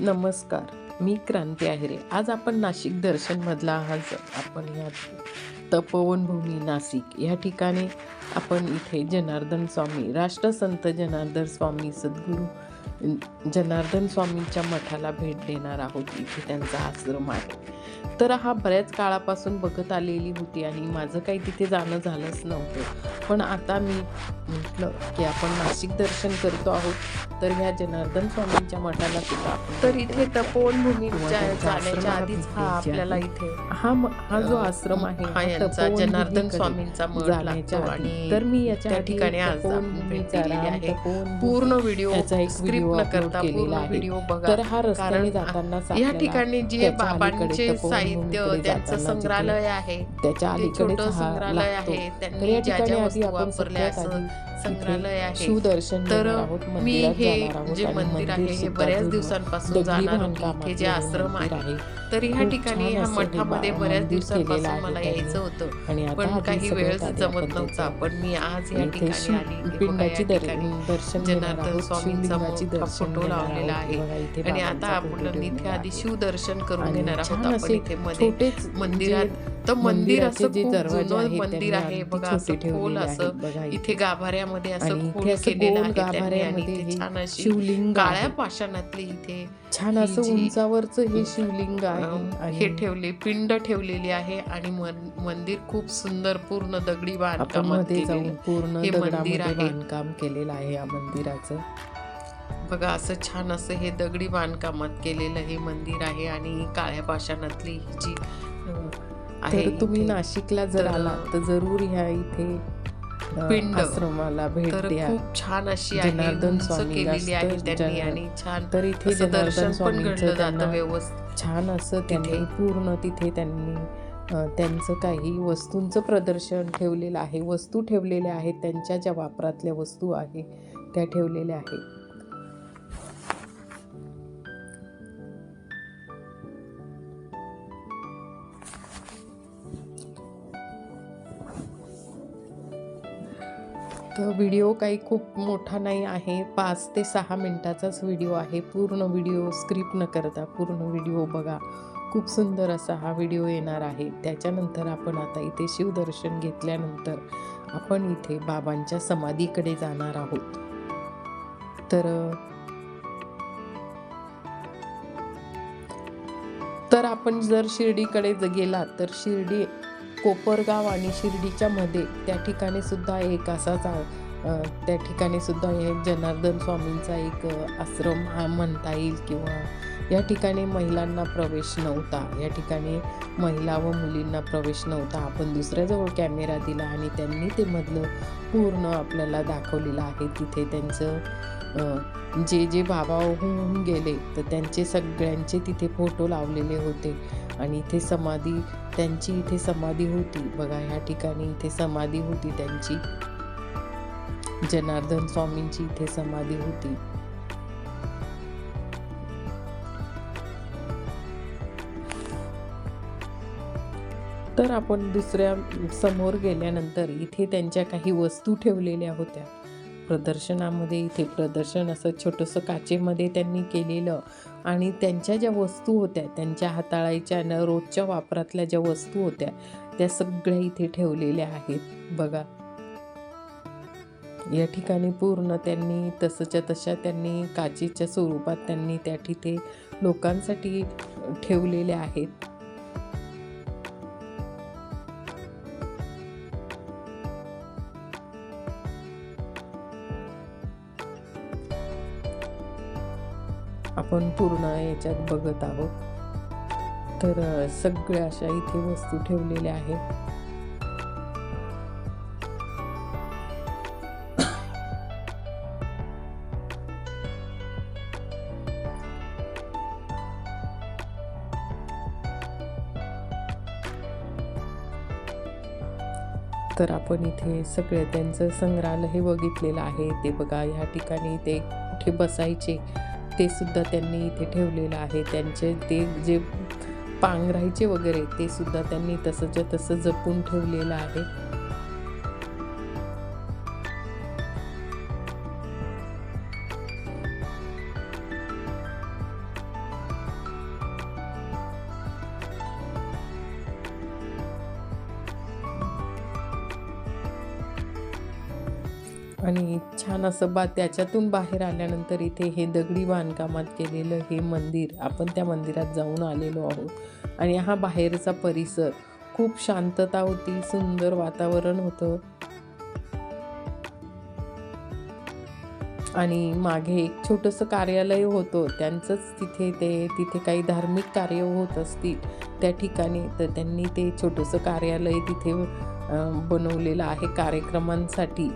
नमस्कार, मी क्रांती आहेरे. आज आपण नाशिक दर्शनमधला आपण या तपोवनभूमी नाशिक या ठिकाणी आपण इथे जनार्दन स्वामी राष्ट्रसंत जनार्दन स्वामी सद्गुरू जनार्दन स्वामींच्या मठाला भेट देणार आहोत. इथे त्यांचा आश्रम आहे. तर हा बऱ्याच काळापासून बघत आलेली होती आणि माझं काही तिथे जाणं झालंच नव्हतं. पण आता मी म्हटलं की आपण नाशिक दर्शन करतो आहोत, तर ह्या जनार्दन स्वामींच्या मठाला सुद्धा आपण तर इथे तपोवनभूमीच्या जाण्याच्या आधीच आपल्याला इथे हा जो आश्रम आहे हा यांचा जनार्दन स्वामींचा मठ जाण्याच्या लागतो आधी आणि तर मी याच्या त्या आधी ठिकाणी आज आपण भेट दिलेली आहे. पूर्ण व्हिडिओ याचा एक स्क्रिप्ट व्हिडिओ न अपलोड करता केलेला पूर्ण आहे. व्हिडिओ बघा. तर हा रस्त्याने कारण जातानाच या आपल्याला ठिकाणी जे त्याच्या बाबांचे अलीकडे साहित्य तपोवनभूमीकडे त्यांचं जाताना संग्रहालय आहे, त्याच्या ते अलीकडेच छोटं हा संग्रहालय लागतो. आहे. तर त्यांनी या ज्या ठिकाणी ज्या आधी वस्तू आपण वापरल्या सगळ्यात असं आधी संग्रहालय आहे. शिवदर्शन तर घेणार आहोत, मी मंदिरात हे जाणार आहोत जे आणि मंदिर आहे हे सुद्धा बऱ्याच जुनं दिवसांपासून दगडी जाणार होते. बांधकामातलं इथे जे आश्रम मंदिर आहे आहे. तर ह्या खूप ठिकाणी छान ह्या असं हे मठामध्ये बऱ्याच मंदिर दिवसांपासून केलेलं मला आहे यायचं त्यांनी. होतं, आणि आता पण आधी काही सगळ्यात वेळच आधी जमत आपण नव्हता. त्याचं पण मी आज या इथे ठिकाणी आली. हे बघा, पिंडाची या ठिकाणी दर्शन घेणार जनार्दन आहोत, स्वामींचा शिवलिंगाची मोठा दर्शन फोटो घेणार लावलेला आहोत. आहे बघा इथे आणि आता बाबांचा फोटो आपण इथे ठेवलेला आधी आहे. शिवदर्शन करून आणि घेणार आहोत. छान आपण असे इथे मध्ये छोटेच मंदिरात तर मंदिर मंदिराचे असं जे खूप दरवाजे जुनं आहेत मंदिर त्यांनी आहे. अगदी बघा छोटे असं खोल ठेवलेले असं आहेत. बघा इथे गाभाऱ्यामध्ये आणि असं इथे खोल असं केलेलं गोल आहे त्यांनी आणि गाभाऱ्यामध्ये इथे हे छान अशी शिवलिंग काळ्या आहे. पाषाणातली इथे छान ही असं जी उंचावरचं हे शिवलिंग आहे हे आणि ठेवले पिंड ठेवलेली आहे आणि मंदिर खूप सुंदर पूर्ण दगडी आपण बांधकामात मध्ये जाऊन केलेलं पूर्ण हे मंदिर दगडामध्ये आहे. बांधकाम केलेलं आहे या मंदिराचं. बघा असं छान असं हे दगडी बांधकामात केलेलं हे मंदिर आहे आणि काळ्या पाषाणातली ही जी आहे तर तुम्ही इथे. नाशिकला जर तर आला तर जरूर ह्या इथे पिंड आश्रमाला भेट तर द्या. खूप छान अशी आहे, जनार्दन उंच स्वामी केलेली आहे त्यांनी आणि छान तर इथे असं जनार्दन दर्शन पण स्वामींचं घडलं त्यांना जातं व्यवस्थित. छान असं त्यांनी पूर्ण तिथे त्यांनी त्यांचं काही वस्तूंचं प्रदर्शन ठेवलेलं आहे. वस्तू ठेवलेल्या आहेत, त्यांच्या ज्या वापरातल्या वस्तू आहे त्या ठेवलेल्या आहेत. तर व्हिडिओ काही खूप मोठा नाही आहे, 5 ते 6 मिनिटाचाच व्हिडिओ आहे. पूर्ण व्हिडिओ स्क्रिप्ट न करता पूर्ण व्हिडिओ बघा. खूप सुंदर असा हा व्हिडिओ येणार आहे. त्याच्यानंतर आपण आता इथे शिवदर्शन घेतल्यानंतर आपण इथे बाबांच्या समाधीकडे जाणार आहोत. तर आपण जर शिर्डीकडे गेलात तर शिर्डी कोपरगाव आणि शिर्डीच्या मध्ये त्या ठिकाणी सुद्धा एक असाच त्या ठिकाणी सुद्धा हे जनार्दन स्वामींचा एक आश्रम हा म्हणता येईल किंवा या ठिकाणी महिलांना प्रवेश नव्हता. या ठिकाणी महिला व मुलींना प्रवेश नव्हता. आपण दुसऱ्याजवळ कॅमेरा दिला आणि त्यांनी ते मधलं पूर्ण आपल्याला दाखवलेलं आहे. तिथे त्यांचं जे बाबा होऊन गेले तर त्यांचे सगळ्यांचे तिथे फोटो लावलेले होते आणि इथे समाधी त्यांची इथे समाधी होती. बघा ह्या ठिकाणी इथे समाधी होती त्यांची, जनार्दन स्वामींची इथे समाधी होती. तर आपण दुसऱ्या समोर गेल्यानंतर इथे त्यांच्या काही वस्तू ठेवलेल्या होत्या प्रदर्शनामध्ये. इथे प्रदर्शन असं छोटंसं काचेमध्ये त्यांनी केलेलं आणि त्यांच्या ज्या वस्तू होत्या त्यांच्या हाताळायच्या रोजच्या वापरातल्या ज्या वस्तू होत्या त्या सगळ्या इथे ठेवलेल्या आहेत. बघा या ठिकाणी पूर्ण त्यांनी तसंच्या तशा त्यांनी काचेच्या स्वरूपात त्यांनी त्या तिथे लोकांसाठी ठेवलेल्या आहेत. आपण पूर्ण याच्यात बघत आहोत. तर सगळ्या अशा इथे वस्तू ठेवलेल्या आहेत. तर आपण इथे सगळे त्यांचं संग्रहालय हे बघितलेलं आहे. ते बघा ह्या ठिकाणी ते कुठे बसायचे ते सुद्धा त्यांनी इथे ठेवलेलं आहे. त्यांचे ते जे पांघरायचे वगैरे ते सुद्धा त्यांनी तसंच्या तसं जपून ठेवलेलं आहे. आणि छान असं त्याच्यातून बाहेर आल्यानंतर इथे हे दगडी बांधकामात केलेलं हे मंदिर, आपण त्या मंदिरात जाऊन आलेलो आहोत. आणि हा बाहेरचा परिसर खूप शांतता होती, सुंदर वातावरण होतं. आणि मागे एक छोटंसं कार्यालय होतं त्यांचंच, तिथे काही धार्मिक कार्य होत असतील त्या ठिकाणी, तर त्यांनी ते छोटंसं कार्यालय तिथे बनवलेलं आहे कार्यक्रमांसाठी.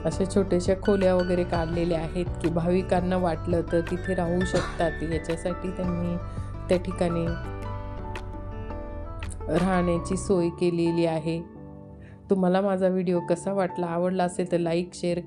अशा छोट्याशा खोल्या वगैरे काढलेल्या आहेत की भाविकांना वाटलं तर तिथे राहू शकतात, याच्यासाठी त्यांनी त्या ठिकाणी राहण्याची सोय केलेली आहे. तुम्हाला माझा व्हिडिओ कसा वाटला, आवडला असेल तर लाईक शेअर